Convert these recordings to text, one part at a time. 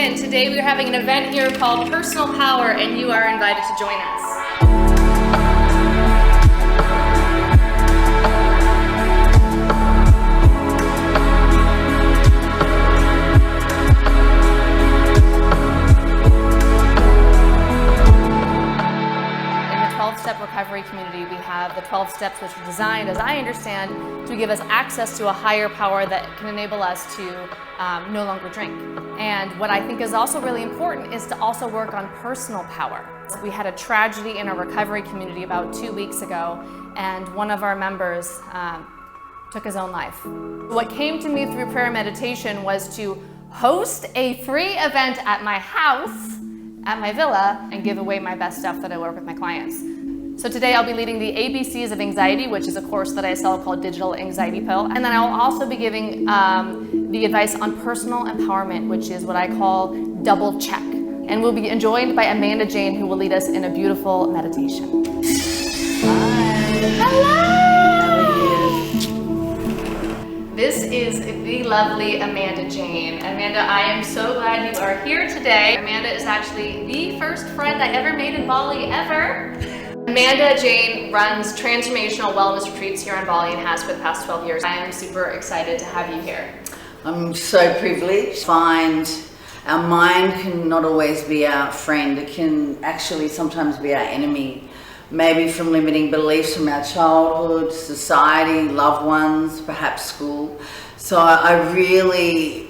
in. Today we are having an event here called Personal Power, and you are invited to join us. Recovery community, we have the 12 steps which are designed, as I understand, to give us access to a higher power that can enable us to no longer drink. And what I think is also really important is to also work on personal power. We had a tragedy in our recovery community about 2 weeks ago, and one of our members took his own life. What came to me through prayer meditation was to host a free event at my house, at my villa, and give away my best stuff that I work with my clients. So today I'll be leading the ABCs of Anxiety, which is a course that I sell called Digital Anxiety Pill. And then I'll also be giving the advice on personal empowerment, which is what I call double check. And we'll be joined by Amanda Jane, who will lead us in a beautiful meditation. Hi. Hello! This is the lovely Amanda Jane. Amanda, I am so glad you are here today. Amanda is actually the first friend I ever made in Bali ever. Amanda Jane runs transformational wellness retreats here in Bali and has for the past 12 years. I am super excited to have you here. I'm so privileged. Our mind can not always be our friend. It can actually sometimes be our enemy. Maybe from limiting beliefs from our childhood, society, loved ones, perhaps school. So I really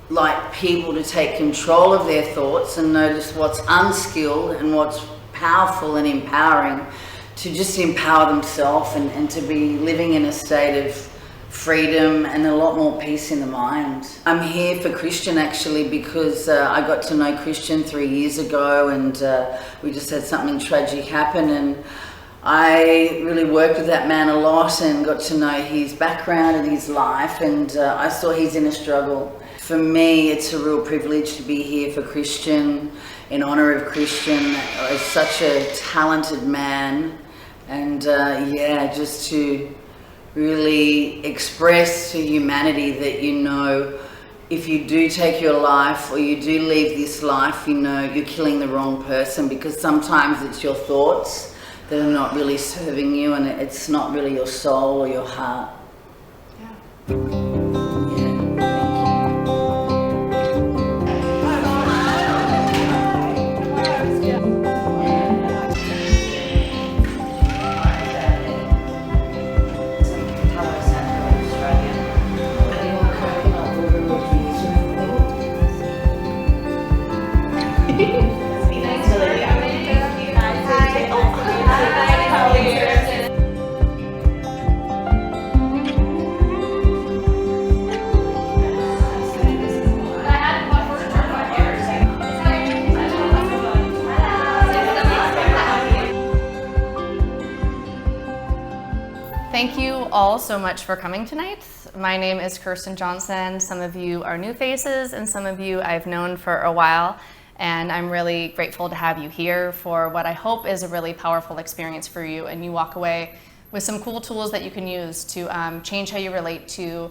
like people to take control of their thoughts and notice what's unskilled and what's powerful and empowering, to just empower themselves and to be living in a state of freedom and a lot more peace in the mind. I'm here for Christian actually because I got to know Christian 3 years ago, and we just had something tragic happen, and I really worked with that man a lot and got to know his background and his life, and I saw he's in a struggle. For me, it's a real privilege to be here for Christian, in honor of Christian as such a talented man, and just to really express to humanity that, you know, if you do take your life or you do leave this life, you know, you're killing the wrong person, because sometimes it's your thoughts that are not really serving you, and it's not really your soul or your heart. Yeah. Thank you all so much for coming tonight. My name is Kirsten Johnson. Some of you are new faces and some of you I've known for a while, and I'm really grateful to have you here for what I hope is a really powerful experience for you, and you walk away with some cool tools that you can use to change how you relate to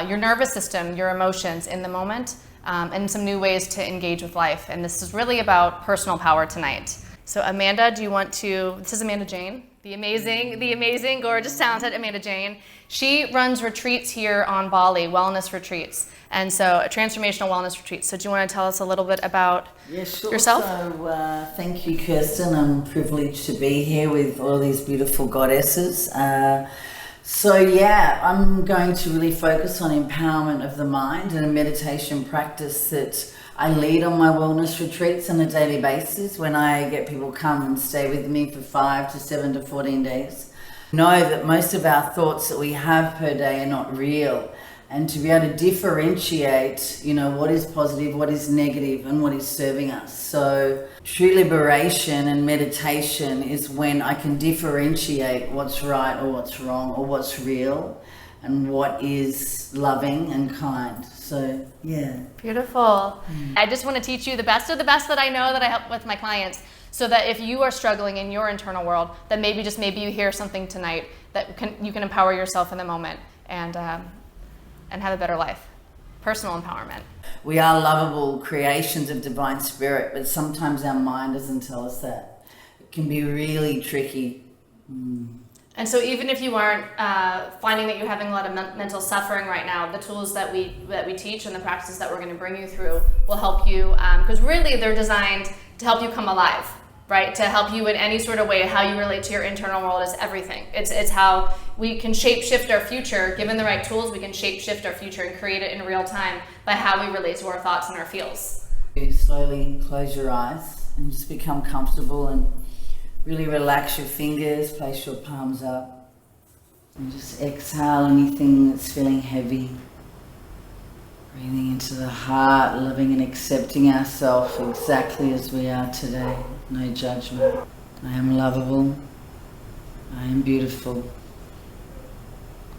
your nervous system, your emotions in the moment, and some new ways to engage with life. And this is really about personal power tonight. So Amanda, do you want to, this is Amanda Jane, the amazing, gorgeous, talented Amanda Jane. She runs retreats here on Bali, wellness retreats, and so transformational wellness retreats. So do you want to tell us a little bit about yourself? So thank you, Kirsten. I'm privileged to be here with all these beautiful goddesses. I'm going to really focus on empowerment of the mind and a meditation practice that I lead on my wellness retreats on a daily basis when I get people come and stay with me for 5 to 7 to 14 days. Know that most of our thoughts that we have per day are not real, and to be able to differentiate, you know, what is positive, what is negative, and what is serving us. So true liberation and meditation is when I can differentiate what's right or what's wrong or what's real and what is loving and kind. So, yeah. Beautiful. I just want to teach you the best of the best that I know, that I help with my clients, so that if you are struggling in your internal world, that maybe you hear something tonight that you can empower yourself in the moment and have a better life. Personal empowerment. we are lovable creations of divine spirit, but sometimes our mind doesn't tell us that. It can be really tricky. And so even if you aren't finding that you're having a lot of mental suffering right now, the tools that we teach and the practices that we're going to bring you through will help you, because really they're designed to help you come alive, right? To help you in any sort of way. How you relate to your internal world is everything. It's how we can shape shift our future. Given the right tools, we can shape shift our future and create it in real time by how we relate to our thoughts and our feels. You slowly close your eyes and just become comfortable and really relax your fingers, place your palms up, and just exhale anything that's feeling heavy. Breathing into the heart, loving and accepting ourselves exactly as we are today. No judgment. I am lovable. I am beautiful.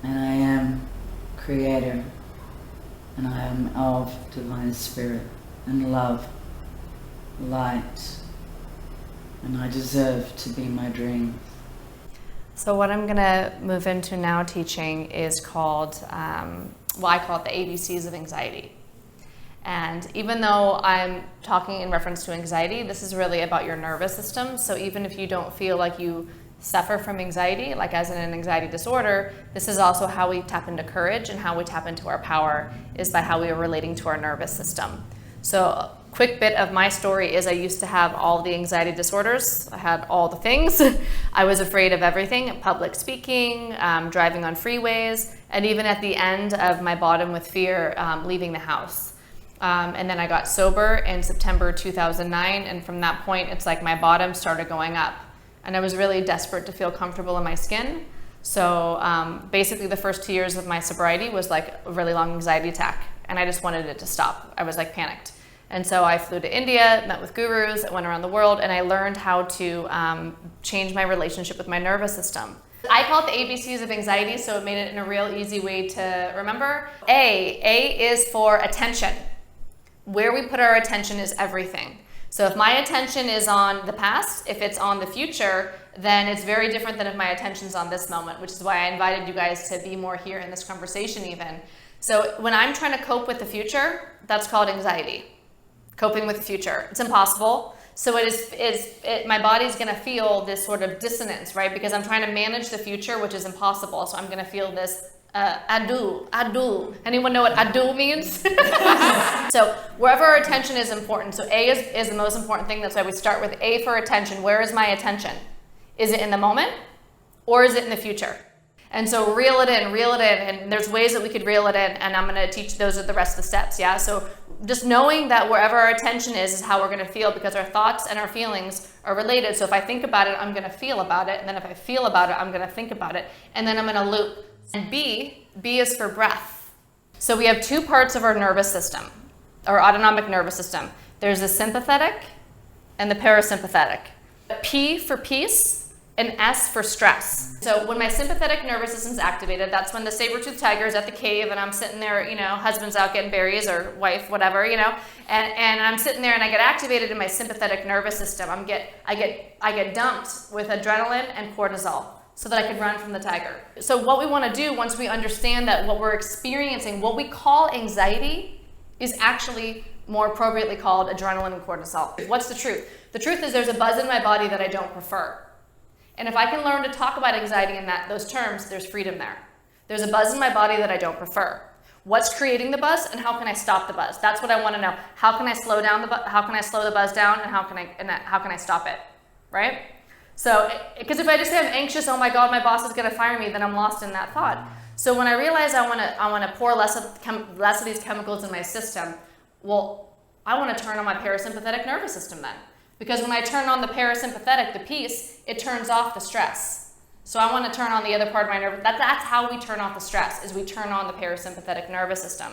And I am creator. And I am of divine spirit and love, light. And I deserve to be my dream. So what I'm going to move into now teaching is called, I call it the ABCs of anxiety. And even though I'm talking in reference to anxiety, this is really about your nervous system. So even if you don't feel like you suffer from anxiety, like as in an anxiety disorder, this is also how we tap into courage, and how we tap into our power is by how we are relating to our nervous system. So a quick bit of my story is I used to have all the anxiety disorders. I had all the things. I was afraid of everything: public speaking, driving on freeways, and even at the end of my bottom with fear, leaving the house. And then I got sober in September 2009, and from that point, it's like my bottom started going up. And I was really desperate to feel comfortable in my skin. So basically the first 2 years of my sobriety was like a really long anxiety attack, and I just wanted it to stop. I was like panicked. And so I flew to India, met with gurus, went around the world, and I learned how to change my relationship with my nervous system. I call it the ABCs of anxiety, so it made it in a real easy way to remember. A is for attention. Where we put our attention is everything. So if my attention is on the past, if it's on the future, then it's very different than if my attention's on this moment, which is why I invited you guys to be more here in this conversation even. So when I'm trying to cope with the future, that's called anxiety. Coping with the future. It's impossible. So my body's going to feel this sort of dissonance, right? Because I'm trying to manage the future, which is impossible. So I'm going to feel this adu. Anyone know what adu means? So wherever our attention is important. So A is the most important thing. That's why we start with A for attention. Where is my attention? Is it in the moment, or is it in the future? And so reel it in, and there's ways that we could reel it in, and I'm going to teach those are the rest of the steps, yeah? So just knowing that wherever our attention is how we're going to feel, because our thoughts and our feelings are related. So if I think about it, I'm going to feel about it, and then if I feel about it, I'm going to think about it, and then I'm going to loop. And B is for breath. So we have two parts of our nervous system, our autonomic nervous system. There's the sympathetic and the parasympathetic. P for peace, and S for stress. So when my sympathetic nervous system's activated, that's when the saber-toothed tiger is at the cave and I'm sitting there, husband's out getting berries, or wife, whatever, and I'm sitting there and I get activated in my sympathetic nervous system. I get dumped with adrenaline and cortisol so that I can run from the tiger. So what we want to do once we understand that what we're experiencing, what we call anxiety, is actually more appropriately called adrenaline and cortisol. What's the truth? The truth is there's a buzz in my body that I don't prefer. And if I can learn to talk about anxiety in those terms, there's freedom there. There's a buzz in my body that I don't prefer. What's creating the buzz, and how can I stop the buzz? That's what I want to know. How can I slow down how can I slow the buzz down, and how can I stop it? Right? So, because if I just say I'm anxious, oh my God, my boss is going to fire me, then I'm lost in that thought. So when I realize I want to pour less of these chemicals in my system, well, I want to turn on my parasympathetic nervous system then. Because when I turn on the parasympathetic, the peace, it turns off the stress. So I want to turn on the other part of my nervous. That's how we turn off the stress, is we turn on the parasympathetic nervous system.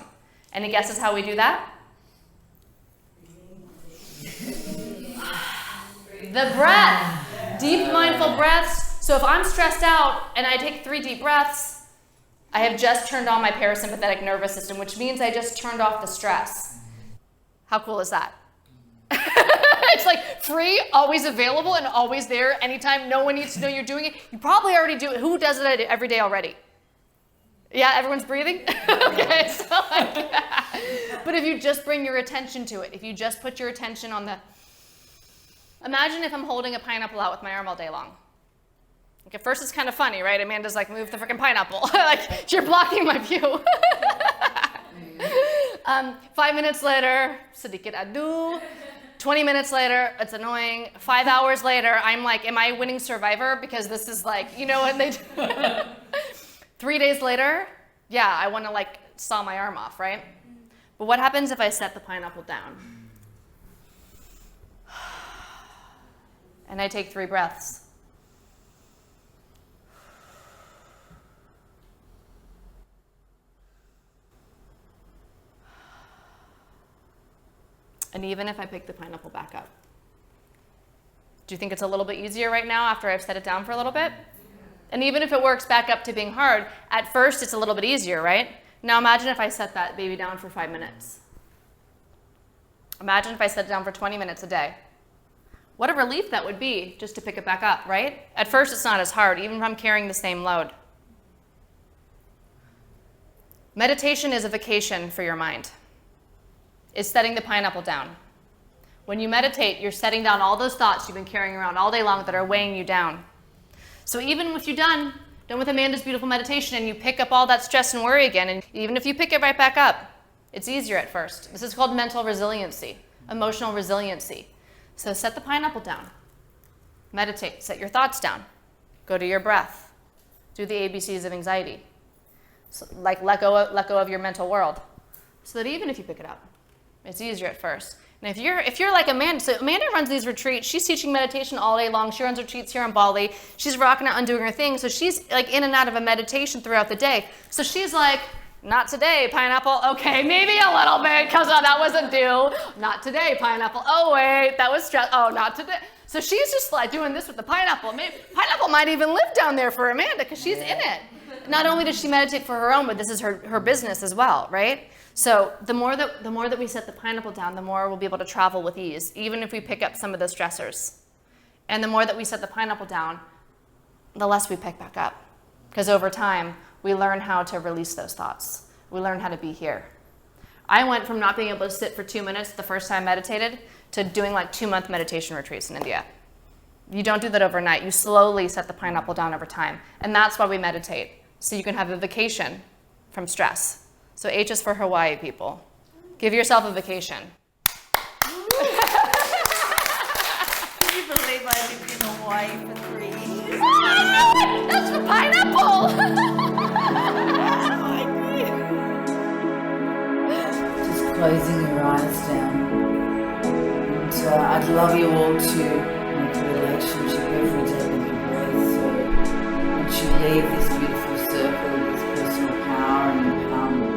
Any guesses how we do that? The breath. Deep mindful breaths. So if I'm stressed out and I take 3 deep breaths, I have just turned on my parasympathetic nervous system, which means I just turned off the stress. How cool is that? It's like free, always available, and always there anytime. No one needs to know you're doing it. You probably already do it. Who does it every day already? Yeah, everyone's breathing? Okay, so like, but if you just bring your attention to it, if you just put your attention on the, imagine if I'm holding a pineapple out with my arm all day long. Like at first it's kind of funny, right? Amanda's like, move the freaking pineapple. Like, you're blocking my view. 5 minutes later, sedikit adu. 20 minutes later, it's annoying. 5 hours later, I'm like, am I winning Survivor? Because this is like, you know what they do. 3 days later, yeah, I want to like saw my arm off, right? But what happens if I set the pineapple down? And I take 3 breaths. And even if I pick the pineapple back up, do you think it's a little bit easier right now after I've set it down for a little bit? And even if it works back up to being hard, at first it's a little bit easier, right? Now imagine if I set that baby down for 5 minutes. Imagine if I set it down for 20 minutes a day. What a relief that would be just to pick it back up, right? At first it's not as hard, even if I'm carrying the same load. Meditation is a vacation for your mind. It's setting the pineapple down. When you meditate, you're setting down all those thoughts you've been carrying around all day long that are weighing you down. So even if you're done with Amanda's beautiful meditation and you pick up all that stress and worry again, and even if you pick it right back up, it's easier at first. This is called mental resiliency, emotional resiliency. So set the pineapple down. Meditate, set your thoughts down. Go to your breath. Do the ABCs of anxiety. So, like let go of your mental world. So that even if you pick it up, it's easier at first. And if you're like Amanda, so Amanda runs these retreats. She's teaching meditation all day long. She runs retreats here in Bali. She's rocking out and doing her thing. So she's like in and out of a meditation throughout the day. So she's like, not today, pineapple. Okay, maybe a little bit because that wasn't due. Not today, pineapple. Oh wait, that was stress. Oh, not today. So she's just like doing this with the pineapple. Maybe pineapple might even live down there for Amanda because she's in it. Not only does she meditate for her own, but this is her business as well, right? So the more that we set the pineapple down, the more we'll be able to travel with ease, even if we pick up some of the stressors. And the more that we set the pineapple down, the less we pick back up. Because over time, we learn how to release those thoughts. We learn how to be here. I went from not being able to sit for 2 minutes the first time I meditated to doing like 2-month meditation retreats in India. You don't do that overnight. You slowly set the pineapple down over time. And that's why we meditate. So you can have a vacation from stress. So H is for Hawaii people. Give yourself a vacation. Can you believe I lived in Hawaii for 3 years? That's for pineapple! Just closing your eyes down. And I'd love you all to make a relationship every day with your breath. So once you leave this beautiful circle, this personal power and empowerment,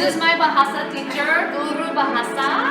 This is my Bahasa teacher, Guru Bahasa.